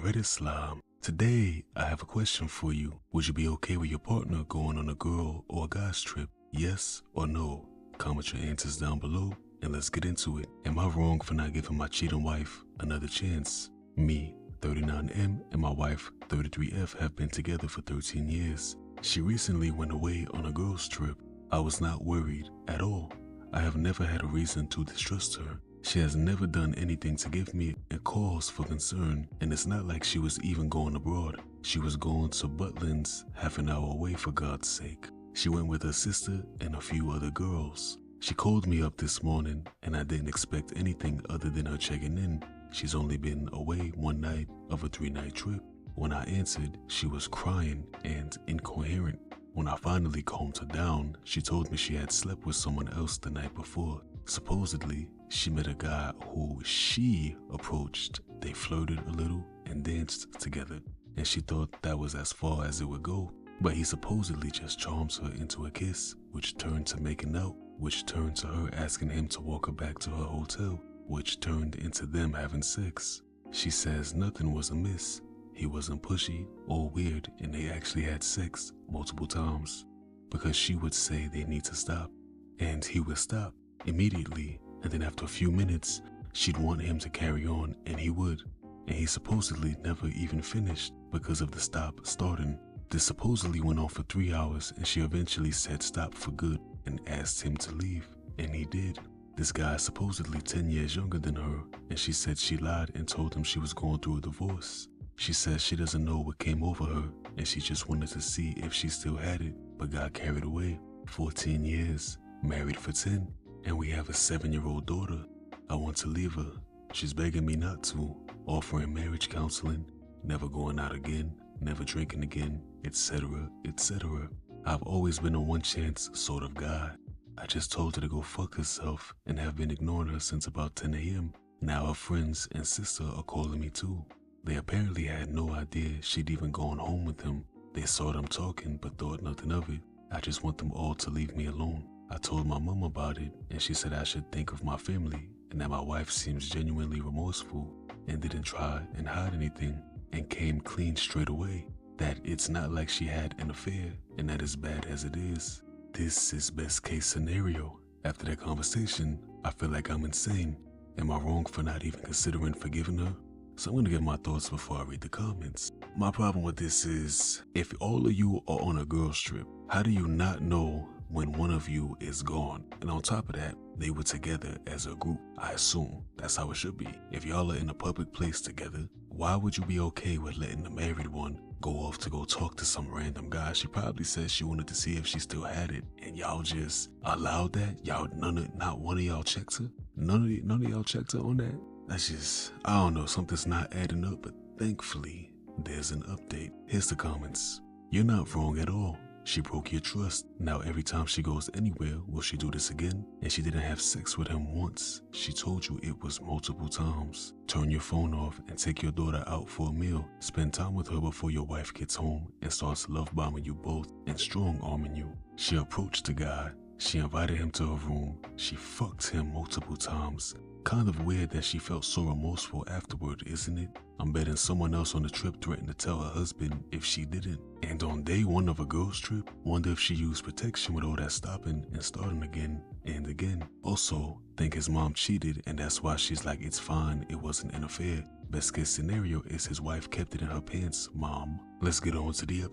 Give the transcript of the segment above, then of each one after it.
Reddit slime. Today, I have a question for you. Would you be okay with your partner going on a girl or a guy's trip? Yes or no? Comment your answers down below and let's get into it. Am I wrong for not giving my cheating wife another chance? Me, 39M, and my wife, 33F, have been together for 13 years. She recently went away on a girl's trip. I was not worried at all. I have never had a reason to distrust her. She has never done anything to give me a cause for concern, and it's not like she was even going abroad. She was going to Butlins, half an hour away for God's sake. She went with her sister and a few other girls. She called me up this morning, and I didn't expect anything other than her checking in. She's only been away one night of a 3-night trip. When I answered, she was crying and incoherent. When I finally calmed her down, she told me she had slept with someone else the night before. Supposedly, she met a guy who she approached. They flirted a little and danced together, and she thought that was as far as it would go. But he supposedly just charms her into a kiss, which turned to making out, which turned to her asking him to walk her back to her hotel, which turned into them having sex. She says nothing was amiss. He wasn't pushy or weird, and they actually had sex multiple times, because she would say they need to stop, and he would stop immediately, and then after a few minutes, she'd want him to carry on, and he would, and he supposedly never even finished because of the stop starting. This supposedly went on for 3 hours, and she eventually said stop for good and asked him to leave, and he did. This guy is supposedly 10 years younger than her, and she said she lied and told him she was going through a divorce. She says she doesn't know what came over her, and she just wanted to see if she still had it, but got carried away. 14 years, married for 10, and we have a 7-year-old daughter. I want to leave her. She's begging me not to, offering marriage counseling, never going out again, never drinking again, etc., etc. I've always been a one-chance sort of guy. I just told her to go fuck herself and have been ignoring her since about 10 a.m. Now her friends and sister are calling me too. They apparently had no idea she'd even gone home with him. They saw them talking but thought nothing of it. I just want them all to leave me alone. I told my mom about it, and she said I should think of my family and that my wife seems genuinely remorseful and didn't try and hide anything and came clean straight away. That it's not like she had an affair and that as bad as it is. This is best case scenario. After that conversation, I feel like I'm insane. Am I wrong for not even considering forgiving her? So I'm gonna get my thoughts before I read the comments. My problem with this is, if all of you are on a girl's trip, how do you not know when one of you is gone? And on top of that, they were together as a group. I assume that's how it should be. If y'all are in a public place together, why would you be okay with letting the married one go off to go talk to some random guy? She probably said she wanted to see if she still had it, and y'all just allowed that? Y'all, not one of y'all checked her? None of y'all checked her on that? That's just, I don't know, something's not adding up, but thankfully, there's an update. Here's the comments. You're not wrong at all. She broke your trust. Now every time she goes anywhere, will she do this again? And she didn't have sex with him once. She told you it was multiple times. Turn your phone off and take your daughter out for a meal. Spend time with her before your wife gets home and starts love bombing you both and strong arming you. She approached the guy. She invited him to her room. She fucked him multiple times. Kind of weird that she felt so remorseful afterward, isn't it? I'm betting someone else on the trip threatened to tell her husband if she didn't. And on day one of a girl's trip, wonder if she used protection with all that stopping and starting again and again. Also, think his mom cheated and that's why she's like, it's fine, it wasn't an affair. Best case scenario is his wife kept it in her pants, mom. Let's get on to the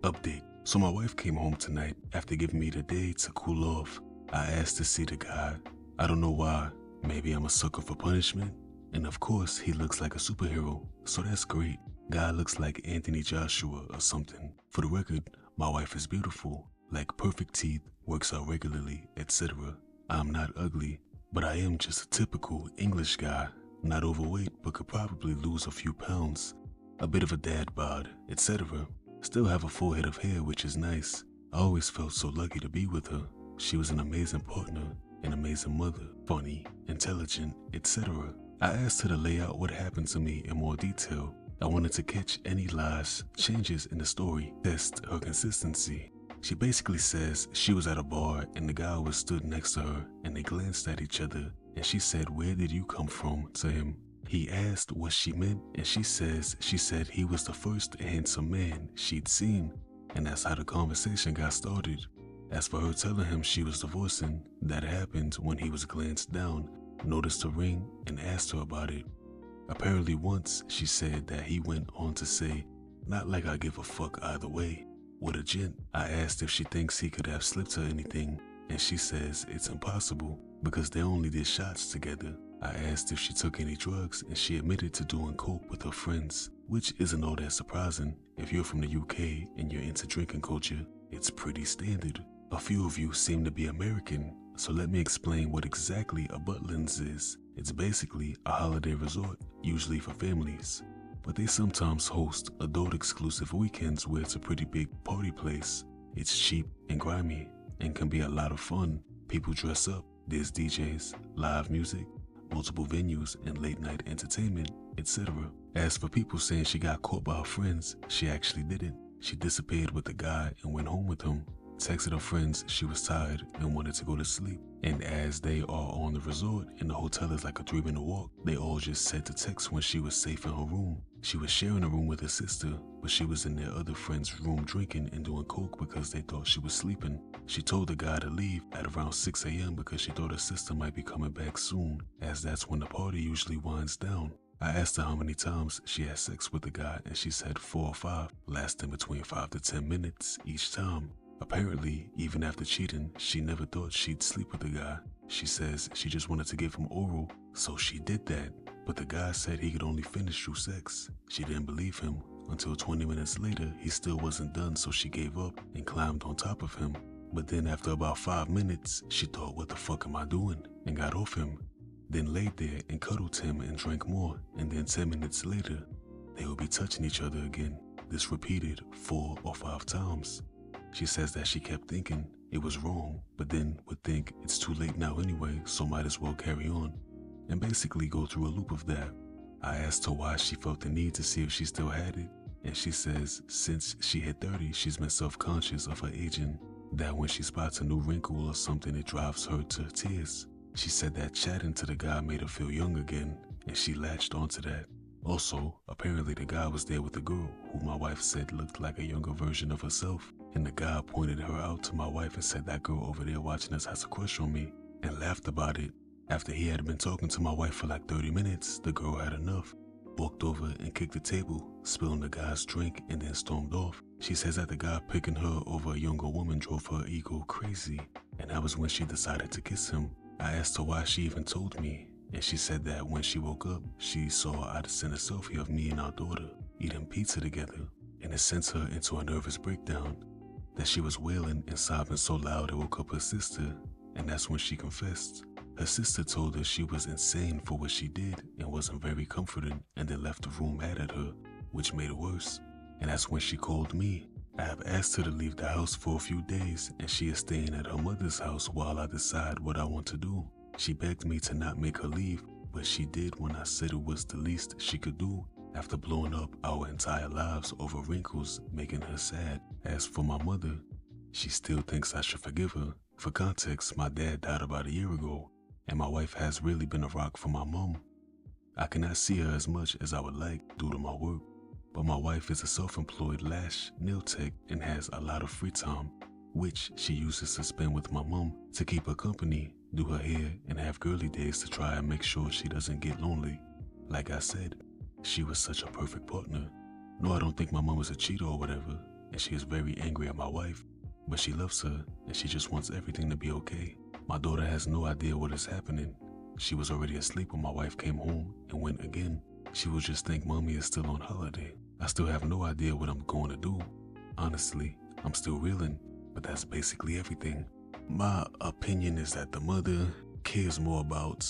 update. So my wife came home tonight after giving me the day to cool off. I asked to see the guy. I don't know why. Maybe I'm a sucker for punishment. And of course, he looks like a superhero, so that's great. Guy looks like Anthony Joshua or something. For the record, my wife is beautiful, like perfect teeth, works out regularly, etc. I'm not ugly, but I am just a typical English guy. Not overweight, but could probably lose a few pounds. A bit of a dad bod, etc. Still have a full head of hair, which is nice. I always felt so lucky to be with her. She was an amazing partner, an amazing mother, funny, intelligent, etc. I asked her to lay out what happened to me in more detail. I wanted to catch any lies, changes in the story, test her consistency. She basically says she was at a bar and the guy was stood next to her and they glanced at each other and she said, "Where did you come from?" to him. He asked what she meant, and she said he was the first handsome man she'd seen, and that's how the conversation got started. As for her telling him she was divorcing, that happened when he was glanced down, noticed her ring, and asked her about it. Apparently once, she said that he went on to say, "Not like I give a fuck either way." What a gent. I asked if she thinks he could have slipped her anything, and she says it's impossible because they only did shots together. I asked if she took any drugs, and she admitted to doing coke with her friends, which isn't all that surprising. If you're from the UK and you're into drinking culture, it's pretty standard. A few of you seem to be American, so let me explain what exactly a Butlins is. It's basically a holiday resort, usually for families, but they sometimes host adult-exclusive weekends where it's a pretty big party place. It's cheap and grimy and can be a lot of fun. People dress up, there's DJs, live music, multiple venues, and late-night entertainment, etc. As for people saying she got caught by her friends, she actually didn't. She disappeared with the guy and went home with him. Texted her friends she was tired and wanted to go to sleep. And as they are on the resort and the hotel is like a 3-minute walk, they all just said to text when she was safe in her room. She was sharing a room with her sister, but she was in their other friend's room drinking and doing coke because they thought she was sleeping. She told the guy to leave at around 6 a.m. because she thought her sister might be coming back soon, as that's when the party usually winds down. I asked her how many times she had sex with the guy, and she said 4 or 5, lasting between 5 to 10 minutes each time. Apparently, even after cheating, she never thought she'd sleep with the guy. She says she just wanted to give him oral, so she did that. But the guy said he could only finish through sex. She didn't believe him until 20 minutes later, he still wasn't done, so she gave up and climbed on top of him. But then after about 5 minutes, she thought, "What the fuck am I doing?" and got off him. Then laid there and cuddled him and drank more, and then 10 minutes later, they would be touching each other again. This repeated 4 or 5 times. She says that she kept thinking it was wrong, but then would think it's too late now anyway, so might as well carry on, and basically go through a loop of that. I asked her why she felt the need to see if she still had it, and she says since she hit 30, she's been self-conscious of her aging, that when she spots a new wrinkle or something, it drives her to tears. She said that chatting to the guy made her feel young again, and she latched onto that. Also, apparently the guy was there with a girl who my wife said looked like a younger version of herself, and the guy pointed her out to my wife and said that girl over there watching us has a crush on me, and laughed about it. After he had been talking to my wife for like 30 minutes, the girl had enough, walked over and kicked the table, spilling the guy's drink, and then stormed off. She says that the guy picking her over a younger woman drove her ego crazy, and that was when she decided to kiss him. I asked her why she even told me, and she said that when she woke up, she saw I'd sent a selfie of me and our daughter eating pizza together, and it sent her into a nervous breakdown, that she was wailing and sobbing so loud it woke up her sister, and that's when she confessed. Her sister told her she was insane for what she did and wasn't very comforting, and then left the room mad at her, which made it worse. And that's when she called me. I have asked her to leave the house for a few days, and she is staying at her mother's house while I decide what I want to do. She begged me to not make her leave, but she did when I said it was the least she could do after blowing up our entire lives over wrinkles, making her sad. As for my mother, she still thinks I should forgive her. For context, my dad died about a year ago, and my wife has really been a rock for my mom. I cannot see her as much as I would like due to my work, but my wife is a self-employed lash nail tech and has a lot of free time, which she uses to spend with my mom to keep her company, do her hair, and have girly days to try and make sure she doesn't get lonely. Like I said, she was such a perfect partner. No, I don't think my mom is a cheater or whatever, and she is very angry at my wife, but she loves her and she just wants everything to be okay. My daughter has no idea what is happening. She was already asleep when my wife came home and went again. She will just think mommy is still on holiday. I still have no idea what I'm going to do. Honestly, I'm still reeling, but that's basically everything. My opinion is that the mother cares more about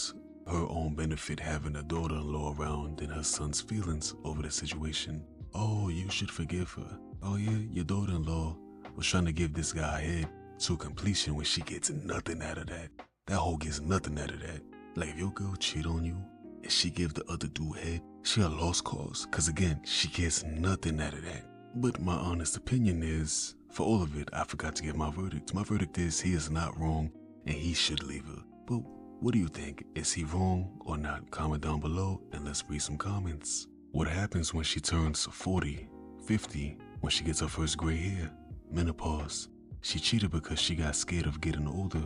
her own benefit having a daughter-in-law around than her son's feelings over the situation. Oh, you should forgive her. Oh yeah, your daughter-in-law was trying to give this guy head to completion when she gets nothing out of that. That hoe gets nothing out of that. Like if your girl cheat on you and she give the other dude head, she a lost cause, cause again, she gets nothing out of that. But my honest opinion is, for all of it, I forgot to give my verdict. My verdict is he is not wrong and he should leave her. But What do you think? Is he wrong or not? Comment down below and let's read some comments. What happens when she turns 40, 50, when she gets her first gray hair? Menopause. She cheated because she got scared of getting older,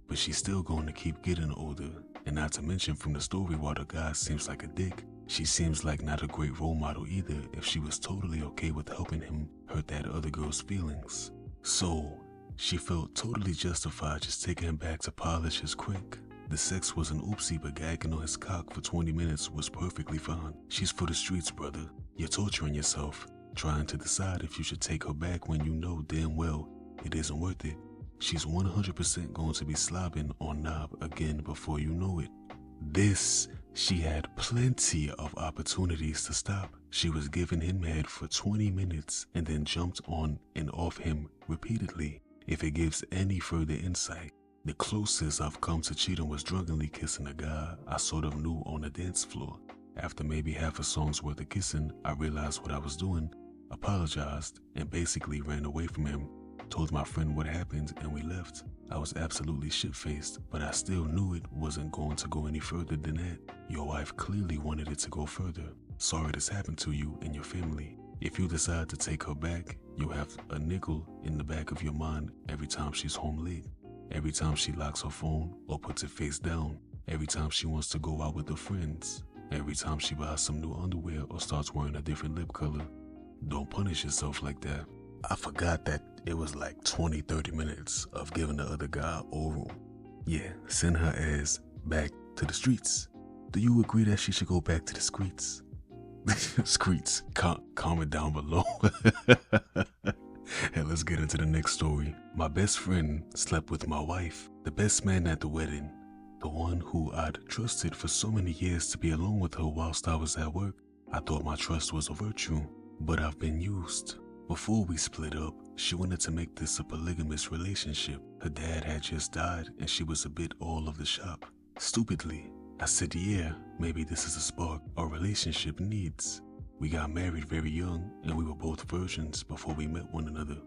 but she's still going to keep getting older. And not to mention, from the story, while the guy seems like a dick, she seems like not a great role model either if she was totally okay with helping him hurt that other girl's feelings. So, she felt totally justified just taking him back to polish his crack. The sex was an oopsie, but gagging on his cock for 20 minutes was perfectly fine. She's for the streets, brother. You're torturing yourself, trying to decide if you should take her back when you know damn well it isn't worth it. She's 100% going to be slobbing on knob again before you know it. This, she had plenty of opportunities to stop. She was giving him head for 20 minutes and then jumped on and off him repeatedly. If it gives any further insight, the closest I've come to cheating was drunkenly kissing a guy I sort of knew on the dance floor. After maybe half a song's worth of kissing, I realized what I was doing, apologized, and basically ran away from him. Told my friend what happened and we left. I was absolutely shit-faced, but I still knew it wasn't going to go any further than that. Your wife clearly wanted it to go further. Sorry this happened to you and your family. If you decide to take her back, you'll have a nickel in the back of your mind every time she's home late. Every time she locks her phone or puts it face down. Every time she wants to go out with her friends. Every time she buys some new underwear or starts wearing a different lip color. Don't punish yourself like that. I forgot that it was like 20-30 minutes of giving the other guy oral. Yeah, send her ass back to the streets. Do you agree that she should go back to the streets? Streets. Comment down below. And let's get into the next story. My best friend slept with my wife, the best man at the wedding, the one who I'd trusted for so many years to be alone with her whilst I was at work. I thought my trust was a virtue, but I've been used. Before we split up, she wanted to make this a polygamous relationship. Her dad had just died and she was a bit all of the shop. Stupidly, I said, yeah, maybe this is a spark our relationship needs. We got married very young and we were both virgins before we met one another.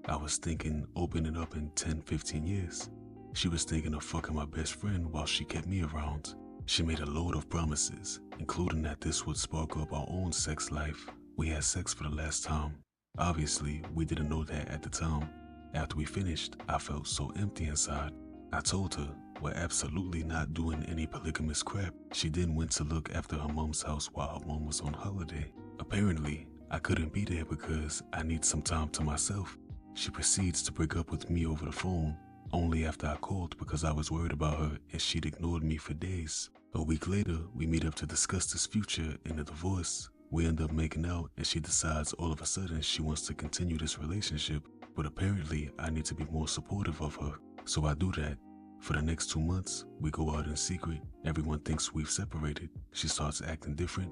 I was thinking opening up in 10-15 years. She was thinking of fucking my best friend while she kept me around. She made a load of promises, including that this would spark up our own sex life. We had sex for the last time. Obviously, we didn't know that at the time. After we finished, I felt so empty inside. I told her we're absolutely not doing any polygamous crap. She then went to look after her mom's house while her mom was on holiday. Apparently, I couldn't be there because I need some time to myself. She proceeds to break up with me over the phone, only after I called because I was worried about her and she'd ignored me for days. A week later, we meet up to discuss this future in a divorce. We end up making out and she decides all of a sudden she wants to continue this relationship, but apparently I need to be more supportive of her. So I do that. For the next 2 months, we go out in secret. Everyone thinks we've separated. She starts acting different,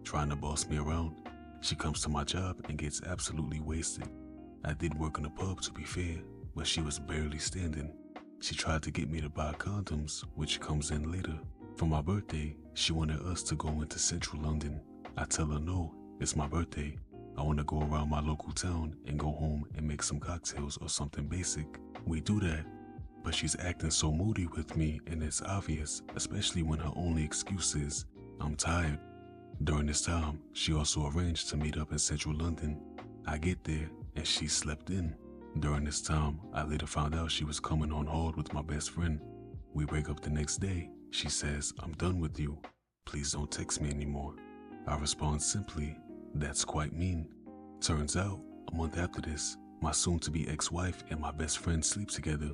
trying to boss me around. She comes to my job and gets absolutely wasted. I did work in a pub to be fair, but she was barely standing. She tried to get me to buy condoms, which comes in later. For my birthday, she wanted us to go into central London. I tell her no, it's my birthday. I want to go around my local town and go home and make some cocktails or something basic. We do that, but she's acting so moody with me and it's obvious, especially when her only excuse is, I'm tired. During this time, she also arranged to meet up in central London. I get there and she slept in. During this time, I later found out she was coming on hard with my best friend. We break up the next day. She says, I'm done with you. Please don't text me anymore. I respond simply, that's quite mean. Turns out, a month after this, my soon-to-be ex-wife and my best friend sleep together.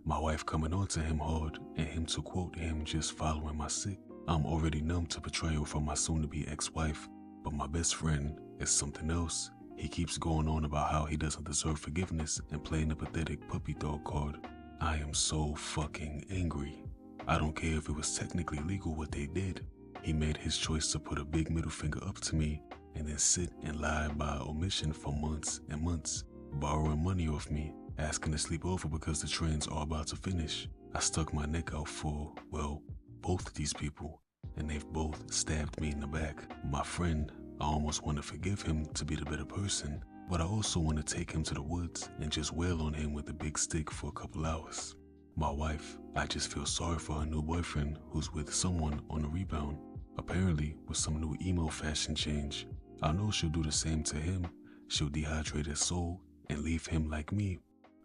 My wife coming on to him hard, and him to quote him just following my sick. I'm already numb to betrayal from my soon-to-be ex-wife, but my best friend is something else. He keeps going on about how he doesn't deserve forgiveness and playing the pathetic puppy dog card. I am so fucking angry. I don't care if it was technically legal what they did. He made his choice to put a big middle finger up to me and then sit and lie by omission for months and months, borrowing money off me, asking to sleep over because the trains are about to finish. I stuck my neck out for, well, both of these people, and they've both stabbed me in the back. My friend, I almost want to forgive him to be the better person, but I also want to take him to the woods and just wail on him with a big stick for a couple hours. My wife, I just feel sorry for her new boyfriend who's with someone on the rebound. Apparently, with some new emo fashion change. I know she'll do the same to him. She'll dehydrate his soul and leave him like me.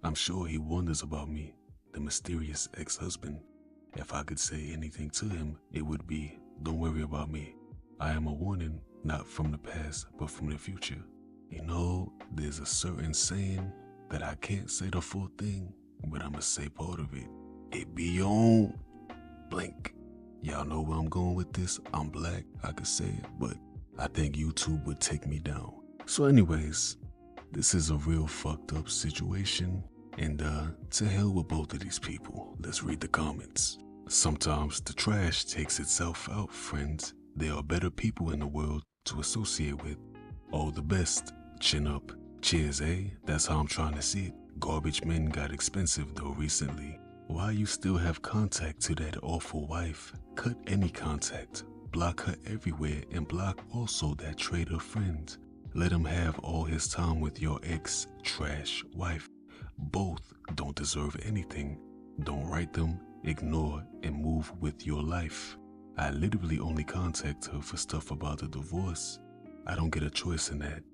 I'm sure he wonders about me, the mysterious ex-husband. If I could say anything to him, it would be, don't worry about me. I am a warning, not from the past, but from the future. You know, there's a certain saying that I can't say the full thing, but I'ma say part of it. It be on blank. Y'all know where I'm going with this. I'm black, I could say it, but I think YouTube would take me down. So anyways, this is a real fucked up situation, and to hell with both of these people. Let's read the comments. Sometimes the trash takes itself out, friends. There are better people in the world to associate with. All the best. Chin up. Cheers, eh? That's how I'm trying to see it. Garbage men got expensive though recently. Why you still have contact to that awful wife? Cut any contact. Block her everywhere and block also that traitor friend. Let him have all his time with your ex-trash wife. Both don't deserve anything. Don't write them, ignore, and move with your life. I literally only contact her for stuff about the divorce. I don't get a choice in that.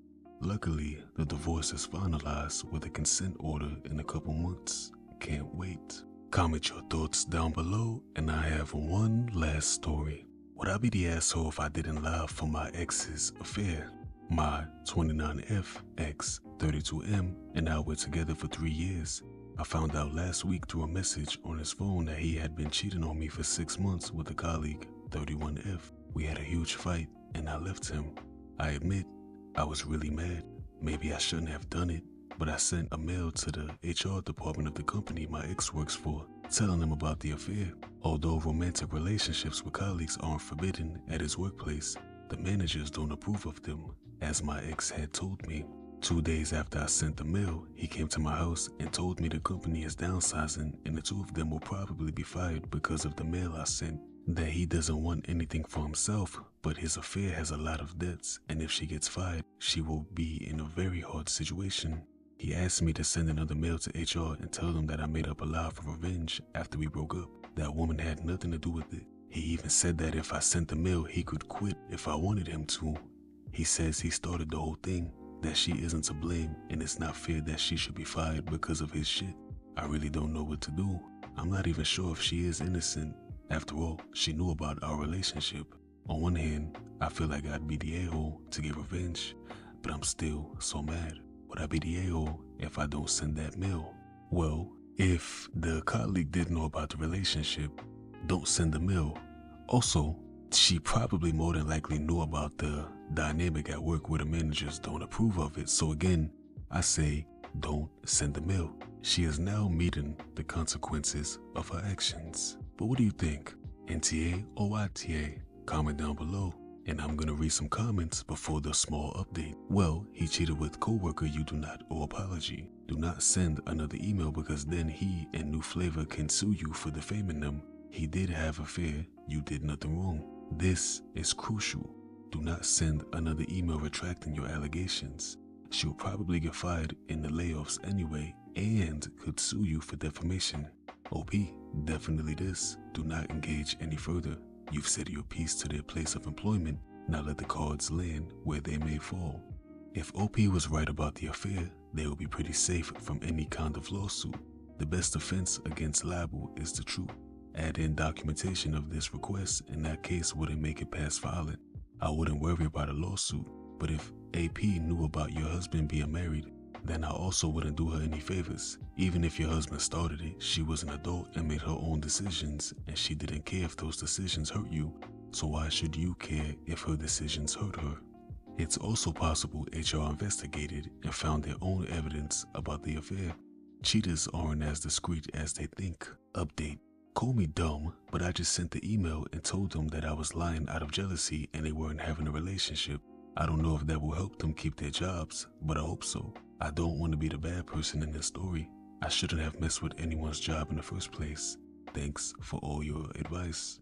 Luckily, the divorce is finalized with a consent order in a couple months. Can't wait. Comment your thoughts down below, and I have one last story. Would I be the asshole if I didn't lie for my ex's affair? My 29F ex, 32M, and I were together for 3 years. I found out last week through a message on his phone that he had been cheating on me for 6 months with a colleague, 31F. We had a huge fight, and I left him. I admit, I was really mad. Maybe I shouldn't have done it, but I sent a mail to the HR department of the company my ex works for, telling them about the affair. Although romantic relationships with colleagues aren't forbidden at his workplace, the managers don't approve of them, as my ex had told me. 2 days after I sent the mail, he came to my house and told me the company is downsizing and the two of them will probably be fired because of the mail I sent. That he doesn't want anything for himself, but his affair has a lot of debts, and if she gets fired, she will be in a very hard situation. He asked me to send another mail to HR and tell them that I made up a lie for revenge after we broke up. That woman had nothing to do with it. He even said that if I sent the mail, he could quit if I wanted him to. He says he started the whole thing, that she isn't to blame, and it's not fair that she should be fired because of his shit. I really don't know what to do. I'm not even sure if she is innocent. After all, she knew about our relationship. On one hand, I feel like I'd be the a-hole to get revenge, but I'm still so mad. Would I be the a-hole if I don't send that mail? Well, if the colleague didn't know about the relationship, don't send the mail. Also, she probably more than likely knew about the dynamic at work where the managers don't approve of it. So again, I say, don't send the mail. She is now meeting the consequences of her actions. But what do you think? NTA or YTA? Comment down below. And I'm gonna read some comments before the small update. Well, he cheated with coworker, you do not owe apology. Do not send another email because then he and New Flavor can sue you for defaming them. He did have an affair, you did nothing wrong. This is crucial. Do not send another email retracting your allegations. She'll probably get fired in the layoffs anyway and could sue you for defamation. OP, definitely this. Do not engage any further. You've said your piece to their place of employment. Now let the cards land where they may fall. If OP was right about the affair, they will be pretty safe from any kind of lawsuit. The best defense against libel is the truth. Add in documentation of this request, and that case wouldn't make it past filing. I wouldn't worry about a lawsuit, but if AP knew about your husband being married, then I also wouldn't do her any favors. Even if your husband started it, she was an adult and made her own decisions, and she didn't care if those decisions hurt you, so why should you care if her decisions hurt her? It's also possible HR investigated and found their own evidence about the affair. Cheaters aren't as discreet as they think. Update. Call me dumb, but I just sent the email and told them that I was lying out of jealousy and they weren't having a relationship. I don't know if that will help them keep their jobs, but I hope so. I don't want to be the bad person in this story. I shouldn't have messed with anyone's job in the first place. Thanks for all your advice.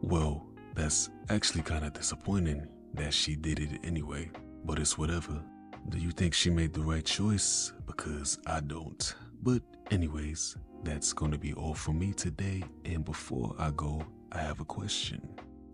Well, that's actually kind of disappointing that she did it anyway, but it's whatever. Do you think she made the right choice? Because I don't. But anyways, that's gonna be all from me today. And before I go, I have a question.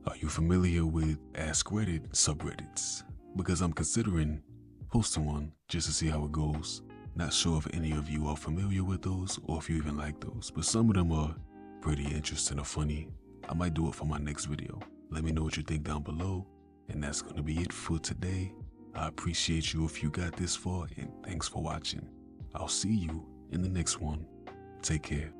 Are you familiar with Ask Reddit subreddits? Because I'm considering posting one just to see how it goes. Not sure if any of you are familiar with those or if you even like those, but some of them are pretty interesting or funny. I might do it for my next video. Let me know what you think down below. And that's gonna be it for today. I appreciate you if you got this far, and thanks for watching. I'll see you in the next one. Take care.